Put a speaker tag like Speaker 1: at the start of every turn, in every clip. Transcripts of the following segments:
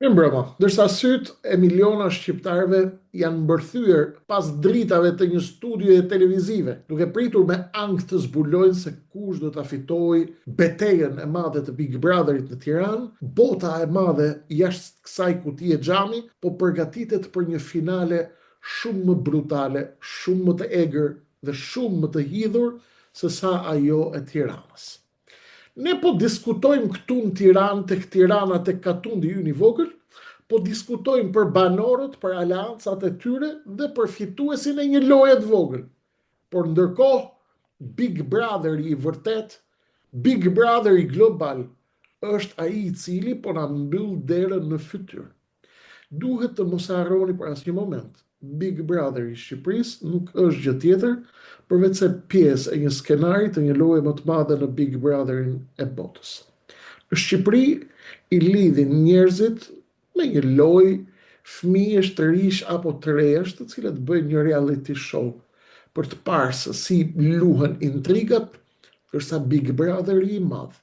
Speaker 1: Mbrëma, ndërsa sytë e miliona shqiptarëve janë mbërthyer pas dritave të një studioje televizive, duke pritur me ankth të zbulojnë se kush do ta fitojë betejën e madhe të Big Brotherit në Tiranë, bota e madhe jashtë kësaj kutie xhami po përgatitet për një finale shumë më brutale, shumë më të egër dhe shumë më të hidhur se sa ajo e Tiranës. Ne po diskutojmë këtu në Tiranë, tek Tirana, tek Katundi ynë i vogël, po diskutojmë për banorët, për aleancat e tyre dhe për fituesin e një loje të vogël. Por ndërkohë, Big Brother i vërtet, Big Brother i global, është ai i cili po na mbyll derën në fytyrë. Duhet të mos harroni për asnjë moment. Big Brother i Shqipërisë nuk është gjë tjetër përveç se pjesë e një skenari të një loje më të madhe në Big Brotherin e botës. Në Shqipëri i lidhin njerëzit me një lojë, fëmijësh të rish apo të resh, të cilët bëjnë një reality show për të parë se si luhen intrigat, ndërsa Big Brotheri i madh,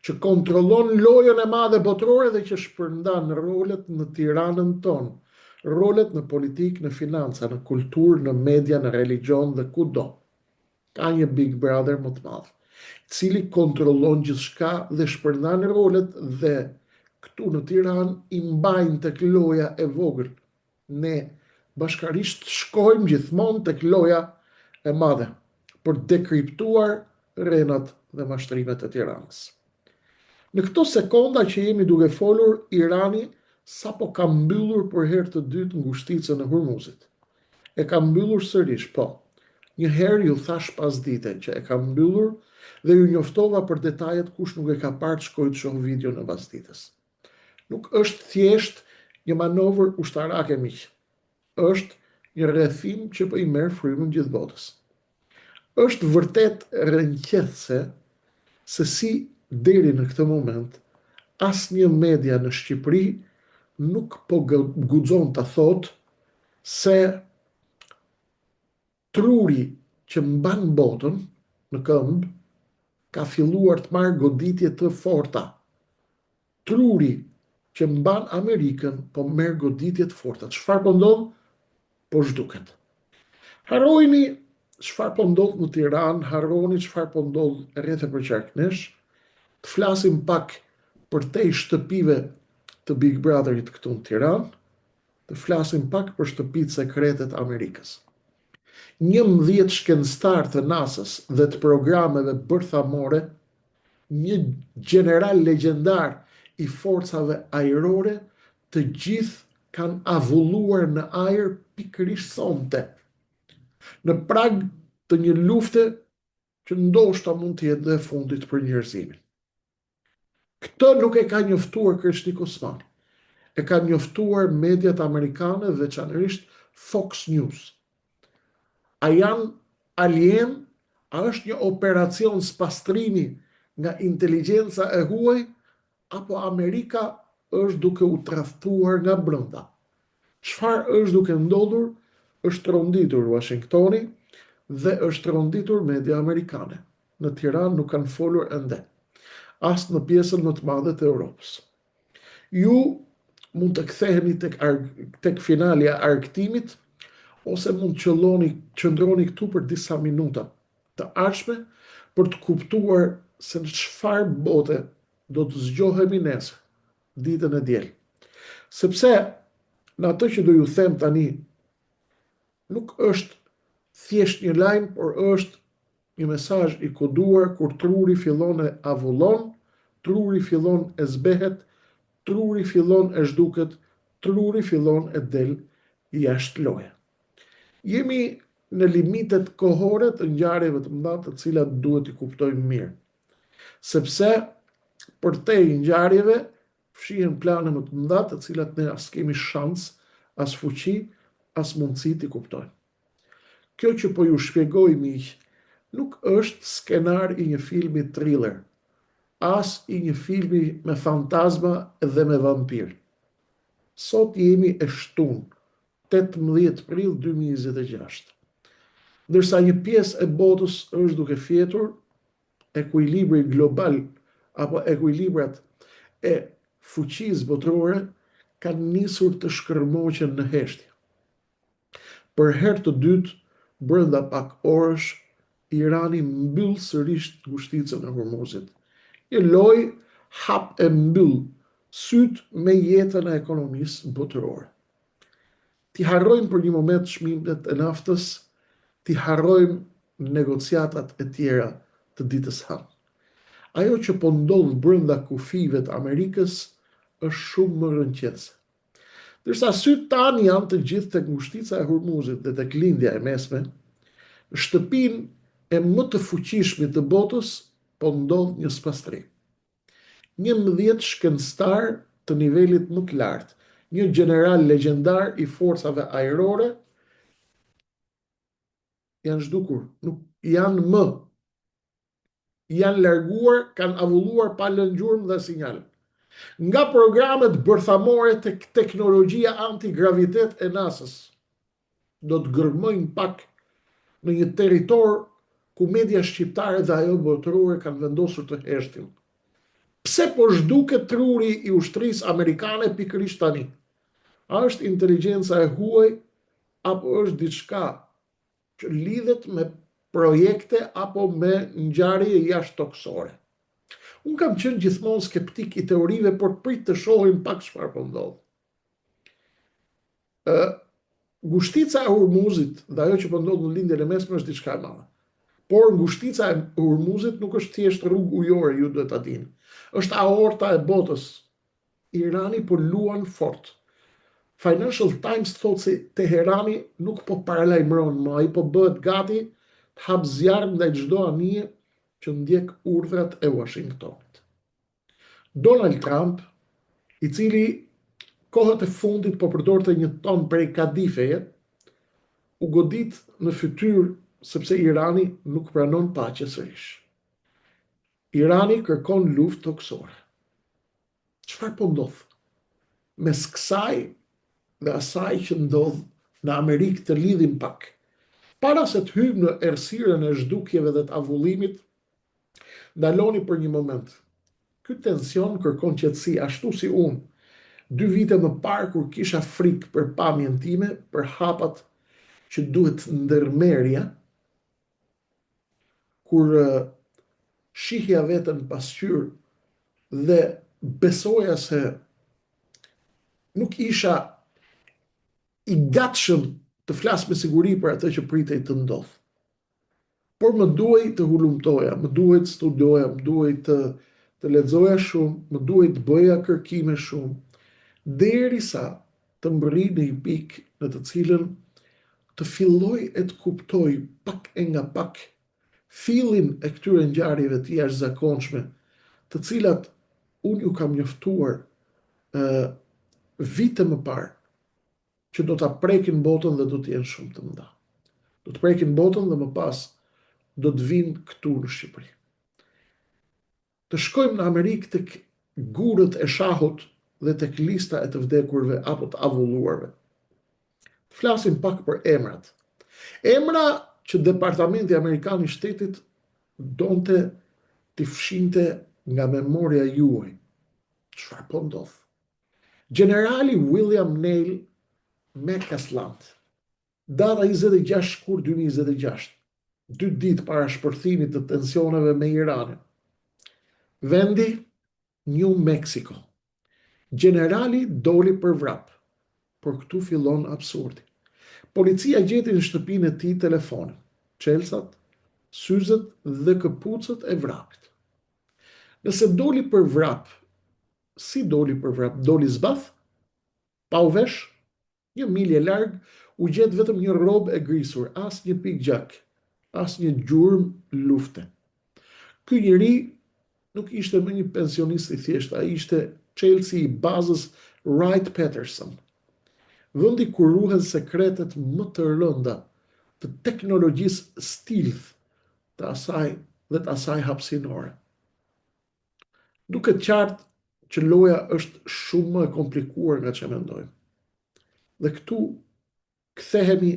Speaker 1: që kontrollon lojën e madhe botërore dhe që shpërndan rolet në Tiranën tonë, rolet në politikë, në financa, në kulturë, në media, në religion dhe kudo. Ka një Big Brother më të madh, i cili kontrollon gjithçka dhe shpërndan rolet dhe këtu në Tiranë i mbajnë tek loja e vogël. Ne bashkarisht shkojmë gjithmonë tek loja e madhe për dekriptuar rrenat dhe mashtrimet e Tiranës. Në këto sekonda që jemi duke folur, Irani sapo ka mbyllur për herë të dytë ngushticën e Hormuzit. E ka mbyllur sërish, po. Një herë ju thash pas dite që e ka mbyllur dhe ju njoftova për detajet, kush nuk e ka parë shkoj të shoh video në pasdites. Nuk është thjesht një manovër ushtarake miq. Është një rrethim që po i merr frymën gjithë botës. Është vërtet rrënqethse se si deri në këtë moment asnjë media në Shqipëri nuk po guxon ta thotë se truri që mban botën në këmbë ka filluar të marrë goditje të forta. Truri që mban Amerikën po merr goditje të forta. Çfarë po ndodh? Po zhduket. Harrojini çfarë po ndodh në Tiranë, harroni çfarë po ndodh rreth e përqarknesh. Të flasim pak për te shtëpive të Big Brotherit këtu në Tiranë, të flasim pak për shtëpitë sekrete të Amerikës. 11 shkencëtar të NASA-s dhe të programeve bërthamore, një general legjendar i forcave ajrore, të gjithë kanë avulluar në ajër pikërisht sonte, në prag të një lufte që ndoshta mund të jetë dhe e fundit për njerëzimin. Këtë nuk e ka njoftuar Krishtik Osmani. E ka njoftuar mediat amerikane, veçanërisht Fox News. A janë alien? A është një operacion spastrimi nga inteligjenca e huaj? Apo Amerika është duke u tradhtuar nga brenda? Çfarë është duke ndodhur? Është tronditur Washingtoni dhe është tronditur media amerikane. Në Tiranë nuk kanë folur ende, as në pjesën më të madhe të Europës. Ju mund të ktheheni tek finalja e argëtimit, ose mund të qëndroni këtu për disa minuta të ardhshme për të kuptuar se në çfarë bote do të zgjohemi nesër, ditën e diel. Sepse në atë që do ju them tani, nuk është thjesht një lajm, por është një mesazh i koduar kur truri fillon e avullon, truri fillon e zbehet, truri fillon e zhduket, truri fillon e del jashtë loje. Jemi në limitet kohore të ngjarjeve të mëdha të cilat duhet i kuptojmë mirë. Sepse për te ngjarjeve fshihen plane më të mëdha të cilat ne as kemi shans, as fuqi, as mundësi të kuptojmë. Kjo që po ju shpjegoj miq, nuk është skenar i një filmi thriller, as i një filmi me fantazma dhe me vampir. Sot jemi e shtunë, 18 prill 2026. Ndërsa një pjesë e botës është duke fjetur, ekuilibri global apo ekuilibrat e fuqisë botërore kanë nisur të shkërmoqen në heshtje. Për herë të dytë, brenda pak orësh, Irani mbyll sërish ngushticën e Hormuzit. Një lojë hap e mbyll syt me jetën e ekonomisë botërore. Ti harrojmë për një moment çmimet e naftës, ti harrojmë negociatat e tjera të ditës hanë. Ajo që po ndodh brenda kufive të Amerikës është shumë më rënqese. Ndërsa sytë tanë janë të gjithë tek ngushtica e Hormuzit dhe tek lindja e mesme, në shtëpinë e më të fuqishmit të botës po ndodh një spastrim. 11 shkencëtar të nivelit më të lartë, një general legjendar i forcave ajrore, janë zhdukur, nuk janë më. Janë larguar, kanë avulluar pa lënë gjurmë dhe sinjal. Nga programet bërthamore të teknologjia antigravitet e NASA-s, do të gërmojnë pak në një territor ku media shqiptare dhe ajo botërore kanë vendosur të heshtin. Pse po zhduket truri i ushtrisë amerikane pikërisht tani? A është inteligjenca e huaj apo është diçka që lidhet me projekte apo me ngjarje jashtëtoksore? Unë kam qenë gjithmonë skeptik i teorive, por prit të shohim pak çfarë po ndodh. Ngushtica e Hormuzit dhe ajo që po ndodh në lindjen e mesme është diçka e madhe. Por ngushtica e Hormuzit nuk është thjesht rrugë ujore, ju duhet ta dini. Është aorta e botës. Irani po luan fort. Financial Times thotë se Teherani nuk po paralajmëron më, ai po bëhet gati të hap zjarr ndaj çdo anije që ndjek urdhrat e Washingtonit. Donald Trump, i cili kohët e fundit po përdorte një ton prej kadifeje, u godit në fytyrë sepse Irani nuk pranon paqe sërish. Irani kërkon luftë toksore. Çfarë po ndodh? Mes kësaj dhe asaj që ndodh në Amerikë të lidhim pak. Para se të hyjmë në errësirën e zhdukjeve dhe të avullimit, ndaloni për një moment. Ky tension kërkon qetësi, ashtu si unë, 2 vite më parë kur kisha frikë për pamjen time, për hapat që duhet ndërmerja, kur shihja veten pasqyrë dhe besoja se nuk isha i gatshëm të flas me siguri për atë që pritej të ndodh. Por më duhej të hulumtoja, më duhej të studioja, më duhej të lexoja shumë, më duhej të bëja kërkime shumë, derisa të mbërri në një pikë në të cilën të filloj e të kuptoj pak e nga pak fillin e këtyre ngjarjeve të jashtëzakonshme, të cilat unë ju kam njoftuar vite më parë, që do ta prekin botën dhe do të jenë shumë të mëdha. Do të prekin botën dhe më pas do të vinë këtu në Shqipëri. Të shkojmë në Amerikë tek gurët e shahut dhe tek lista e të vdekurve apo të avulluarve. Flasim pak për emrat. Emra që Departamenti Amerikan i Shtetit donte t'i fshinte nga memoria juaj. Çfarë po ndodh? Generali William Neil McCasland, data 26 shkurt 2026, 2 ditë para shpërthimit të tensioneve me Iranin. Vendi New Mexico. Generali doli për vrap, por këtu fillon absurdi. Policia gjeti në shtëpinë e tij telefonin, çelsat, syzet dhe këpucët e vrapit. Nëse doli për vrap, si doli për vrap? Doli zbath? Pa u vesh? 1 milje larg u gjet vetëm një rrobë e grisur, as një pikë gjak, as një gjurmë lufte. Ky njeri nuk ishte më një pensionist i thjesht, ai ishte çelësi i bazës Wright-Patterson, vendi ku ruhen sekretet më të rënda të teknologjisë stealth të asaj hapësinore. Duket qartë që loja është shumë më e komplikuar nga që mendojmë. Dhe këtu kthehemi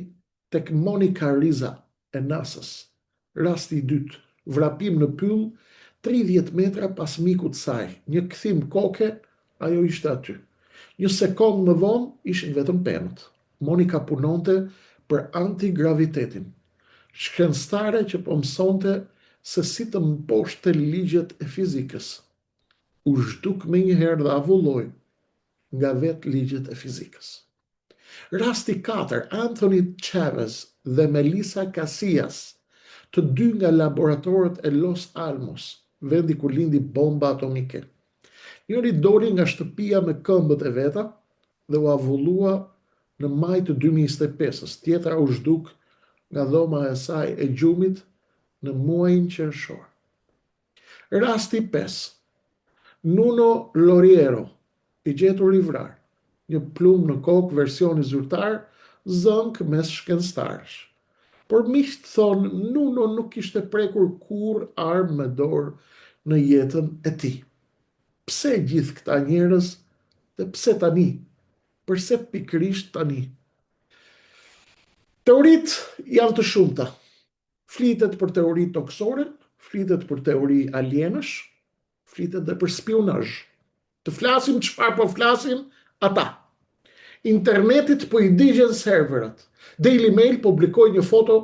Speaker 1: tek Monica Riza e NASA-s. Rasti i dytë, vrapim në pyll, 30 metra pas mikut saj. Një kthim koke, ajo ishte aty. Një sekond më vonë ishin vetëm pemët. Monika punonte për antigravitetin, shkencëtare që po mësonte se si të mposhte ligjet e fizikës. U zhduk me njëherë dhe avulloi nga vetë ligjet e fizikës. Rasti 4, Anthony Chavez dhe Melissa Casillas, të dy nga laboratorët e Los Alamos, vendi ku lindi bomba atomike. Njëri doli nga shtëpia me këmbët e veta dhe u avullua në maj të 2025, tjetra u zhduk nga dhoma e saj e gjumit në muajin qershor. Rasti 5, Nuno Loriero, i gjetur i vrarë, një plumb në kokë versioni zyrtar, zënk mes shkencëtarësh. Por miqtë thonë Nuno nuk kishte prekur kur armë me dorë në jetën e tij. Pse gjithë këta njerëz dhe pse tani? Përse pikërisht tani? Teoritë janë të shumta. Flitet për teori toksore, flitet për teori alienësh, flitet dhe për spionazh. Të flasim çfarë po flasin ata. Internetit po i digjen serverat. Daily Mail publikoi një foto,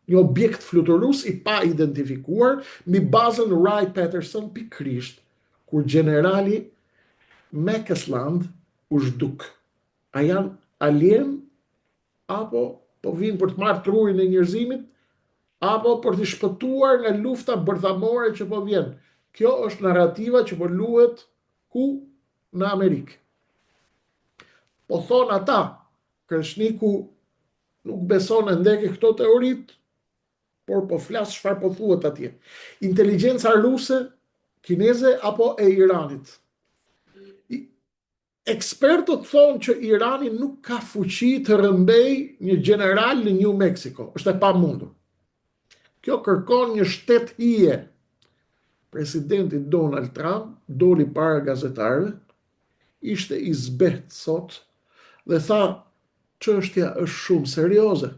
Speaker 1: një objekt fluturus i pa identifikuar mbi bazën Wright Patterson pikërisht, kur generali McCasland u zhduk. A janë alien apo po vinë për të marrë trurin e njerëzimit, apo për të shpëtuar nga lufta bërthamore që po vjen. Kjo është narrativa që po luhet ku? Në Amerikë. Po thonë ata, Kreshniku nuk beson e ndeke këto teorit, por po flas çfarë po thuhet atje. Inteligjenca ruse, kineze apo e Iranit. Ekspertët thonë që Irani nuk ka fuqi të rëmbej një general në New Mexico. Është e pamundur. Kjo kërkon një shtet hije. Presidenti Donald Trump doli para gazetarëve, ishte i zbehtë sot dhe tha, çështja është shumë serioze.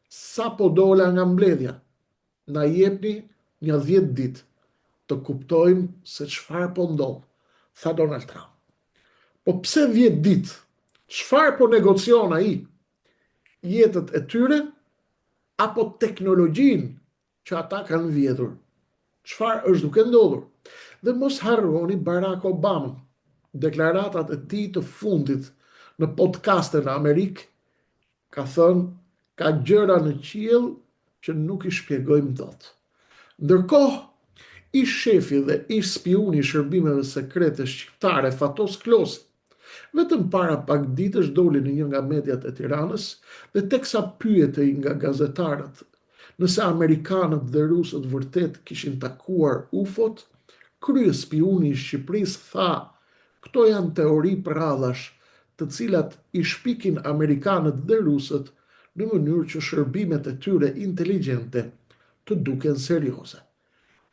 Speaker 1: Sa po dola nga mbledhja? Na jepni një 10 ditë të kuptojmë se çfarë po ndodh, tha Donald Trump. Po pse 10 ditë? Çfarë po negocion ai? Jetët e tyre apo teknologjinë që ata kanë vjedhur? Çfarë është duke ndodhur? Dhe mos harroni Barack Obama. Deklaratat e tij të fundit në podcaste në Amerikë ka thënë ka gjëra në qiell që nuk i shpjegojmë dot. Ndërkohë, ish shefi dhe ish spiuni i shërbimeve sekrete shqiptare Fatos Klosi, vetëm para pak ditësh doli në një nga mediat e Tiranës dhe teksa pyetej nga gazetarët nëse amerikanët dhe rusët vërtet kishin takuar UFO-t, kryespiuni i Shqipërisë tha, këto janë teori prradhash, të cilat i shpikin amerikanët dhe rusët në mënyrë që shërbimet e tyre inteligjente të duken serioze.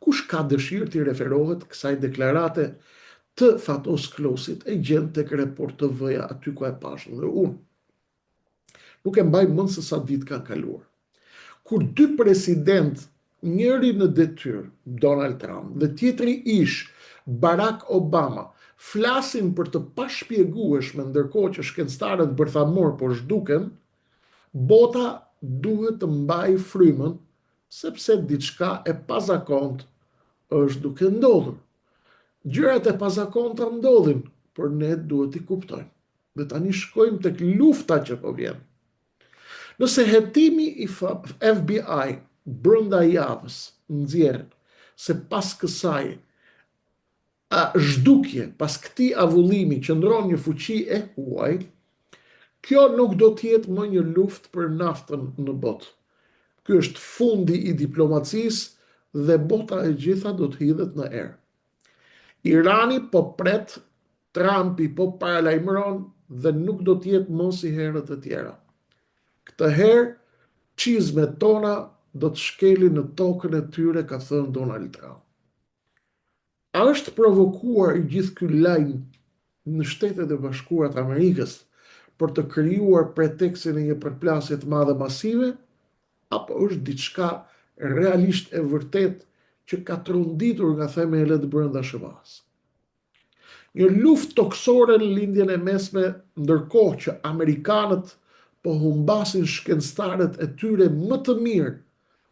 Speaker 1: Kush ka dëshirë të referohet kësaj deklarate të Fatos Klosit e gjen tek Report TV-ja aty ku e pashën dhe unë. Nuk e mbaj mend se sa ditë kanë kaluar. Kur dy president, njëri në detyrë, Donald Trump, dhe tjetri ish, Barack Obama, flasin për të pashpjegueshme ndërkohë që shkencëtarët bërthamor po zhduken, bota duhet të mbajë frymën sepse diçka e pazakontë është duke ndodhur. Gjërat e pazakonta ndodhin, por ne duhet i kuptojmë. Dhe tani shkojmë tek lufta që po vjen. Nëse hetimi i FBI brenda javës nxjerr se pas kësaj zhdukje, pas këtij avullimi qëndron një fuqi e huaj, kjo nuk do të jetë më një luftë për naftën në botë. Ky është fundi i diplomacisë dhe bota e gjitha do të hidhet në erë. Irani po pret, Trumpi po paralajmëron dhe nuk do të jetë më si herët e tjera. Këtë herë, çizmet tona do të shkelin në tokën e tyre, ka thënë Donald Trump. A është provokuar i gjithë ky lajm në Shtetet e Bashkuara të Amerikës për të krijuar pretekstin e një përplasje të madhe masive, apo është diçka realisht e vërtet që ka trunditur nga themelet brenda SBA-s? një luftë toksore në lindjen e mesme, ndërkohë që Amerikanët po humbasin shkencëtarët e tyre më të mirë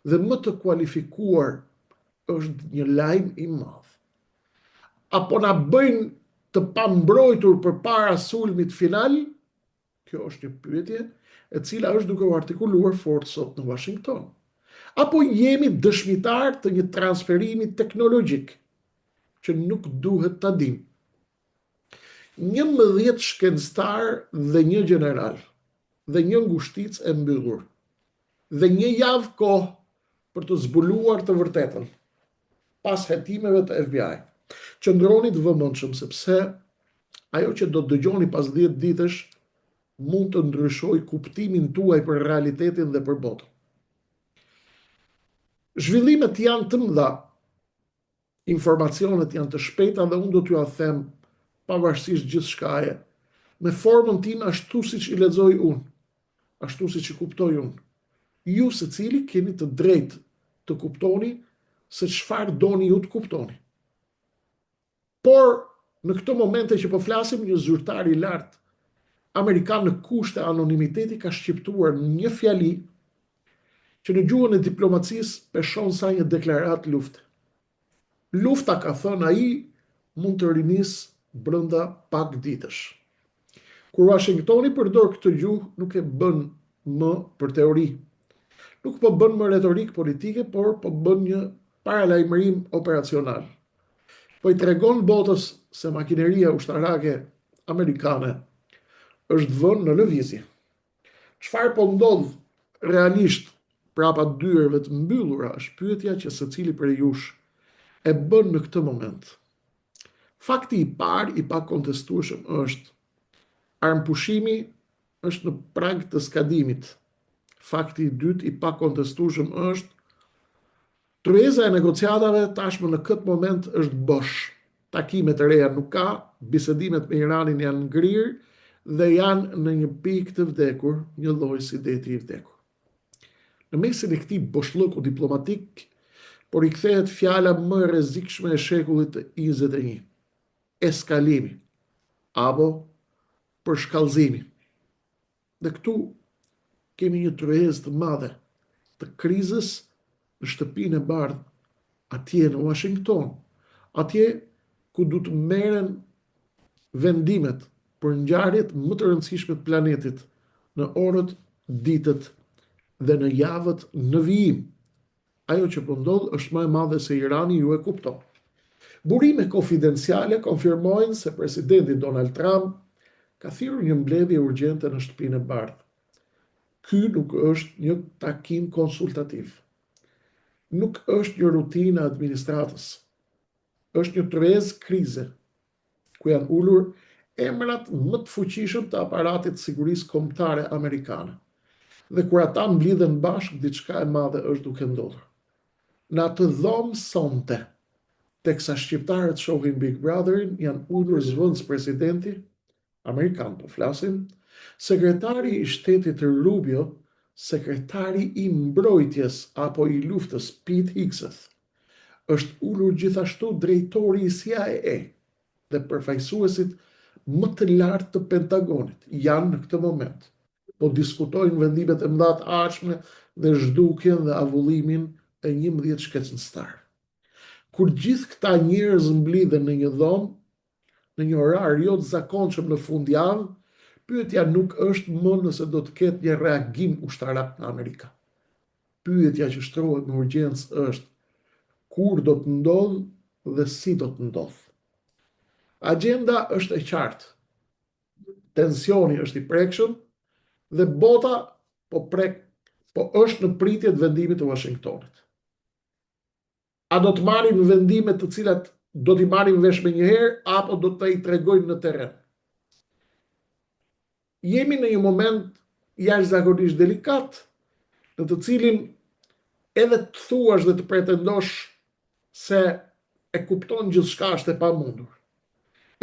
Speaker 1: dhe më të kualifikuar, është një lajm i madh. Apo na bëjnë të pambrojtur përpara sulmit final? Kjo është një pyetje e cila është duke u artikuluar fort sot në Washington. Apo jemi dëshmitar të një transferimi teknologjik që nuk duhet ta dim. 11 shkencëtar dhe një general dhe një ngushticë e mbyllur dhe një javë kohë për të zbuluar të vërtetën pas hetimeve të FBI. Qëndroni të vëmendshëm sepse ajo që do të dëgjoni pas 10 ditësh mund të ndryshojë kuptimin tuaj për realitetin dhe për botën. Zhvillimet janë të mëdha, informacionet janë të shpejta dhe unë do t'ju a them pavarësisht gjithçkaje, me formën time ashtu siç i lexoj unë, ashtu siç i kuptoj unë. Ju secili keni të drejtë të kuptoni se çfarë doni ju të kuptoni. Por në këto momente që po flasim, një zyrtar i lartë amerikan në kushte anonimiteti ka shqiptuar një fjali që në gjuhën e diplomacisë peshon sa një deklarat lufte. Lufta, ka thënë ai, mund të rinisë brenda pak ditësh. Kur Washingtoni përdor këtë gjuhë, nuk e bën më për teori. Nuk po bën më retorik politike, por po bën një paralajmërim operacional. Po i tregon botës se makineria ushtarake amerikane është vënë në lëvizje. Çfarë po ndodh realisht prapa dyerve të mbyllura është pyetja që secili prej jush e bën në këtë moment. Fakti i parë i pakontestueshëm është armpushimi është në prag të skadimit. Fakti i dytë i pakontestueshëm është tryeza e negociatave tashmë në këtë moment është bosh. Takime të reja nuk ka, bisedimet me Iranin janë ngrirë dhe janë në një pikë të vdekur, një lloj si deti i vdekur. Në mesin e këtij boshllëku diplomatik, por i kthehet fjala më e rrezikshme e shekullit të 21, eskalimi apo përshkallëzimi. Dhe këtu kemi një tryezë të madhe të krizës në shtëpinë e bardhë, atje në Washington, atje ku du të merren vendimet për ngjarjet më të rëndësishme të planetit në orët, ditët dhe në javët në vijim. Ajo që po ndodh është më e madhe se Irani, ju e kupton. Burime konfidenciale konfirmojnë se presidenti Donald Trump ka thirrur një mbledhje urgjente në shtëpinë e bardhë. Ky nuk është një takim konsultativ. Nuk është një rutinë e administratës. Është një tryezë krize, ku janë ulur emrat më të fuqishëm të aparatit sigurisë kombëtare amerikane. Dhe kur ata mblidhen bashkë, diçka e madhe është duke ndodhur. Në atë dhomë sonte, teksa shqiptarët shohin Big Brotherin, janë ulur zvendës presidenti amerikan, po flasim, sekretari i shtetit Rubio, sekretari i mbrojtjes apo i luftës Pete Hegseth, është ulur gjithashtu drejtori i CIA dhe përfaqësuesit më të lartë të Pentagonit janë në këtë moment. Po diskutojnë vendimet e mëdha të ardhshme dhe zhdukjen dhe avullimin e 11 shkencëtar. Kur gjithë këta njerëz mblidhen në një dhomë, në një orar jo të zakonshëm në fundjavë, pyetja nuk është më nëse do të ketë një reagim ushtarak në Amerika. Pyetja që shtrohet në urgjencë është kur do të ndodh dhe si do të ndodh. Agenda është e qartë. Tensioni është i prekshëm dhe bota po është në pritje të vendimit të Washingtonit. A do të marrim vendime të cilat do t'i marrim vesh me njëherë, apo do të i tregojnë në terren? Jemi në një moment jashtëzakonisht delikat, në të cilin edhe të thuash dhe të pretendosh se e kupton gjithçka është e pamundur.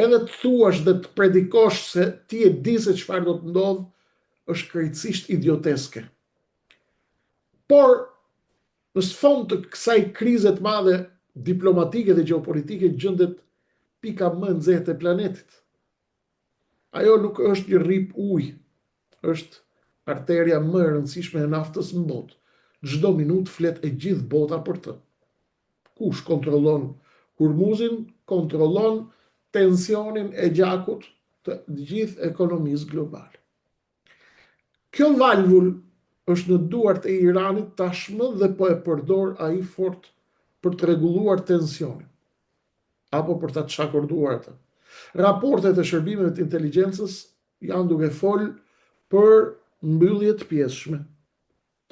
Speaker 1: Edhe të thuash dhe të predikosh se ti e di se çfarë do të ndodh, është krejtësisht idioteske. Por në sfond të kësaj krize të madhe diplomatike dhe gjeopolitike gjendet pika më e nxehtë e planetit. Ajo nuk është një rrip ujë, është arteria më e rëndësishme e naftës në botë. Çdo minutë flet e gjithë bota për të. Kush kontrollon Hormuzin, kontrollon tensionin e gjakut të gjithë ekonomisë globale. Kjo valvull është në duart e Iranit tashmë dhe po e përdor ai fort për të rregulluar tensionin apo për ta çakorduar atë. Raportet e shërbimeve të inteligjencës janë duke fol për mbyllje të pjesshme.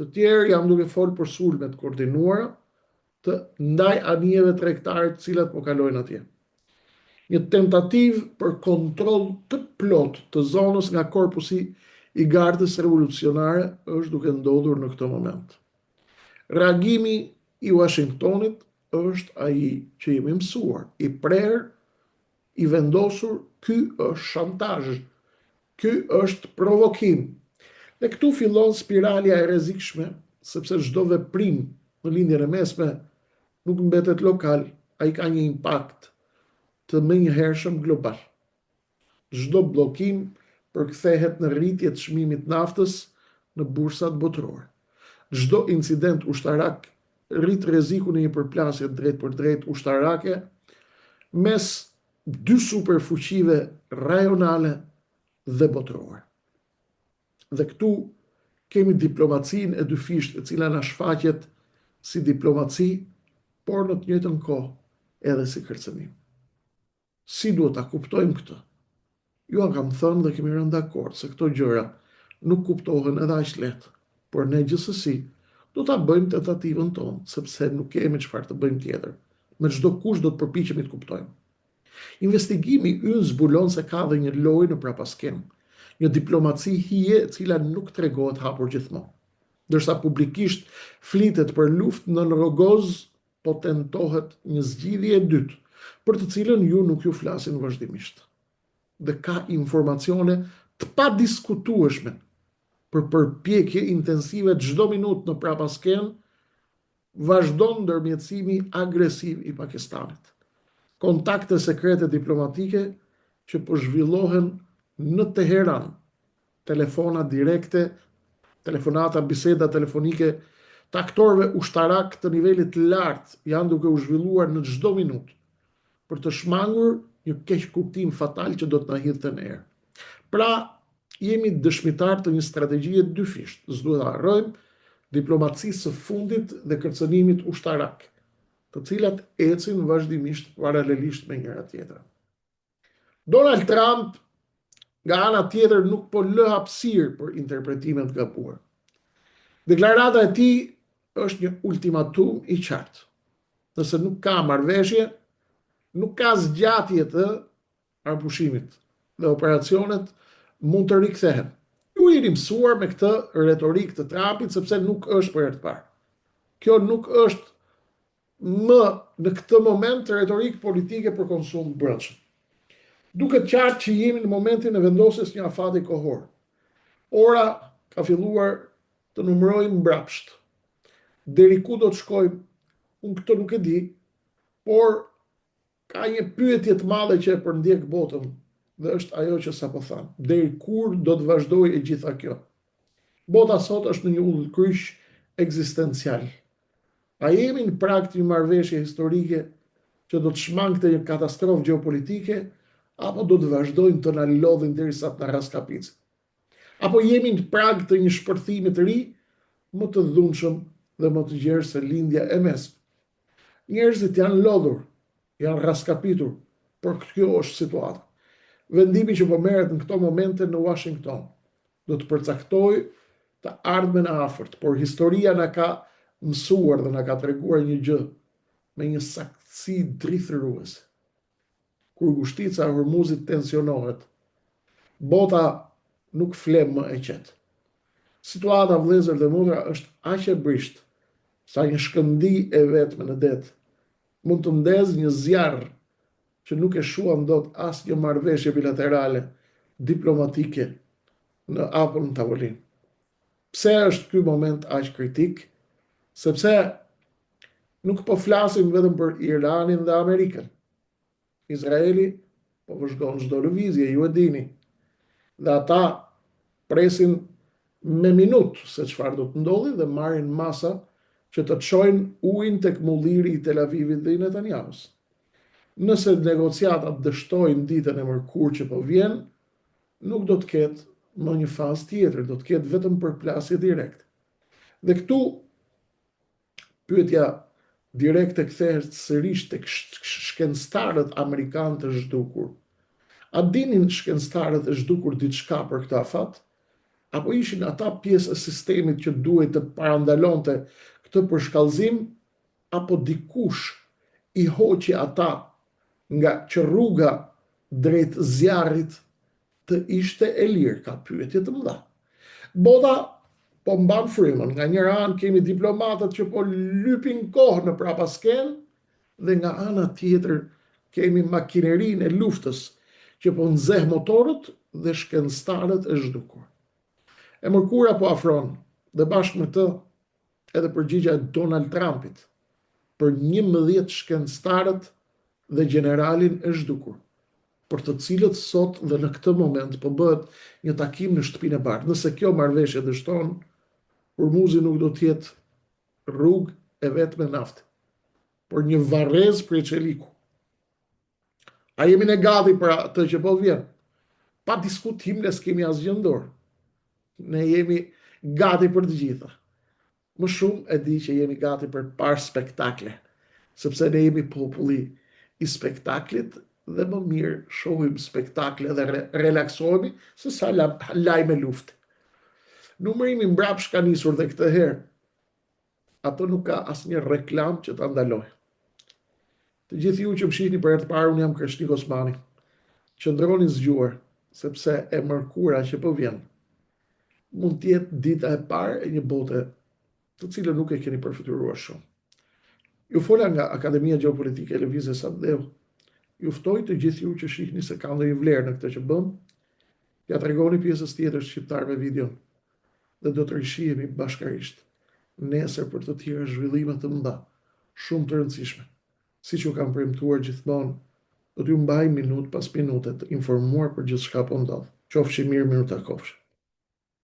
Speaker 1: Të tjerë janë duke fol për sulme të koordinuara të ndaj anijeve tregtare të cilat po kalojnë atje. Një tentativë për kontroll të plot të zonës nga korpusi i Gardës Revolucionare është duke ndodhur në këtë moment. Reagimi i Washingtonit është ai që jemi mësuar, i prerë, i vendosur, ky është shantazh, ky është provokim. Dhe këtu fillon spiralja e rrezikshme, sepse çdo veprim në lindjen e mesme nuk mbetet lokal, ai ka një impakt të menjëhershëm global. Çdo bllokim përkthehet në rritje të çmimit naftës në bursat botërore. Çdo incident ushtarak rrit rrezikun e një përplasje drejt për drejt ushtarake mes dy superfuqive rajonale dhe botërore. Dhe këtu kemi diplomacinë e dyfisht e cila na shfaqet si diplomaci, por në të njëjtën kohë edhe si kërcënim. Si duhet ta kuptojmë këtë? Ju kam thënë dhe kemi rënë dakord se këto gjëra nuk kuptohen edhe aq lehtë, por ne gjithsesi do ta bëjmë tentativën tonë, sepse nuk kemi çfarë të bëjmë tjetër. Me çdo kush do të përpiqemi të kuptojmë. Investigimi ynë zbulon se ka dhe një lojë në prapaskenë, një diplomaci hije e cila nuk tregohet hapur gjithmonë. Ndërsa publikisht flitet për luftë në Rogoz, po tentohet një zgjidhje e dytë, për të cilën ju nuk ju flasin vazhdimisht. Dhe ka informacione të padiskutueshme për përpjekje intensive çdo minutë në prapaskenë, vazhdon ndërmjetësimi agresiv i Pakistanit. Kontakte sekrete diplomatike që po zhvillohen në Teheran, telefona direkte, telefonata, biseda telefonike të aktorëve ushtarak të nivelit lartë janë duke u zhvilluar në çdo minutë për të shmangur një keq kuptim fatal që do të na hidhte në erë. Pra, jemi dëshmitar të një strategjie dyfisht. S'duhet ta harrojmë diplomacisë së fundit dhe kërcënimit ushtarak, të cilat ecin vazhdimisht paralelisht me njëra tjetrën. Donald Trump nga ana tjetër nuk po lë hapësirë për interpretime të gabuara. Deklarata e tij është një ultimatum i qartë. Nëse nuk ka marrëveshje, nuk ka zgjatje të arpushimit dhe operacionet mund të rikthehen. Ju jeni mësuar me këtë retorikë të Trumpit sepse nuk është për herë të parë. Kjo nuk është më në këtë moment retorikë politike për konsum brendshëm. Duket qartë që jemi në momentin e vendosjes një afati kohor. Ora ka filluar të numërojmë mbrapsht. Deri ku do të shkojmë, unë këtë nuk e di, por ka një pyetje të madhe që e përndjek botën dhe është ajo që sapo tham. Deri kur do të vazhdojë e gjitha kjo? Bota sot është në një udhëkryq ekzistencial. A jemi në prag të një marrëveshje historike që do të shmangte një katastrofë gjeopolitike, apo do të vazhdojnë të na lodhin derisa të na raskapicin? Apo jemi në prag të një shpërthimi të ri, më të dhunshëm dhe më të gjerë se lindja e mesme? Njerëzit janë lodhur, janë raskapitur, por kjo është situata. Vendimi që po merret në këto momente në Washington do të përcaktojë të ardhmen e afërt, por historia na ka mësuar dhe na ka treguar një gjë me një saktësi drithëruese. Kur ngushtica e Hormuzit tensionohet, bota nuk flem më e qetë. Situata, vëllezër dhe motra, është aq e brisht sa një shkëndi e vetme në det mund të ndezë një zjarr që nuk e shuan dot asnjë marrëveshje bilaterale diplomatike apo në tavolinë. Pse është ky moment aq kritik? Sepse nuk po flasim vetëm për Iranin dhe Amerikën. Izraeli po vëzhgon çdo lëvizje, ju e dini. Dhe ata presin me minutë se çfarë do të ndodhi dhe marrin masa që të çojnë ujin tek mulliri i Tel Avivit dhe i Netanjahus. Nëse negociatat dështojnë ditën e mërkurë që po vjen, nuk do të ketë më një fazë tjetër, do të ketë vetëm përplasje direkt. Dhe këtu pyetja direkte kthehet sërish tek shkencëtarët amerikanë të zhdukur. A dinin shkencëtarët e zhdukur diçka për këtë afat? Apo ishin ata pjesë e sistemit që duhet të parandalonte këtë përshkallëzim, apo dikush i hoqi ata nga që rruga drejt zjarrit të ishte e lirë? Ka pyetje të mëdha. Bota po mban frymën. Nga një anë kemi diplomatët që po lypin kohë në prapasken, dhe nga ana tjetër kemi makinerinë e luftës që po nxeh motorët dhe shkencëtarët e zhdukur. E mërkura po afron dhe bashkë me të edhe përgjigja e Donald Trumpit për 11 shkencëtarët dhe generalin e zhdukur, për të cilët sot dhe në këtë moment po bëhet një takim në shtëpinë e bardhë. Nëse kjo marrëveshje dështon, Hormuzi nuk do të jetë rrugë e vetme nafte, por një varrez për çeliku. A jemi ne gati për atë që po vjen? Pa diskutim, ne s'kemi asgjë në dorë. Ne jemi gati për të gjitha. Më shumë e di që jemi gati për parë spektakle, sepse ne jemi populli i spektaklit dhe më mirë shohim spektakle dhe relaksohemi se sa lajme lufte. Numërimi mbrapsht ka nisur dhe këtë herë. Ato nuk ka asnjë reklam që ta ndalojë. Të gjithë ju që më shihni për herë të parë, unë jam Kreshnik Osmani. Qëndroni zgjuar, sepse e mërkura që po vjen mund të jetë dita e parë e një bote të cilën nuk e keni përfituar shumë. Ju fola nga Akademia Gjeopolitike e Lëvizjes Abdeu. Ju ftoj të gjithë ju që shihni se ka ndonjë vlerë në këtë që bëm, ja tregoni pjesës tjetër shqiptarëve videon dhe do të rishihemi bashkarisht nesër për të tjera zhvillime të mëdha, shumë të rëndësishme. Siç ju kam premtuar gjithmonë, do t'ju mbaj minutë pas minute të informuar për gjithçka po ndodh. Qofshi mirë, miru takofsh.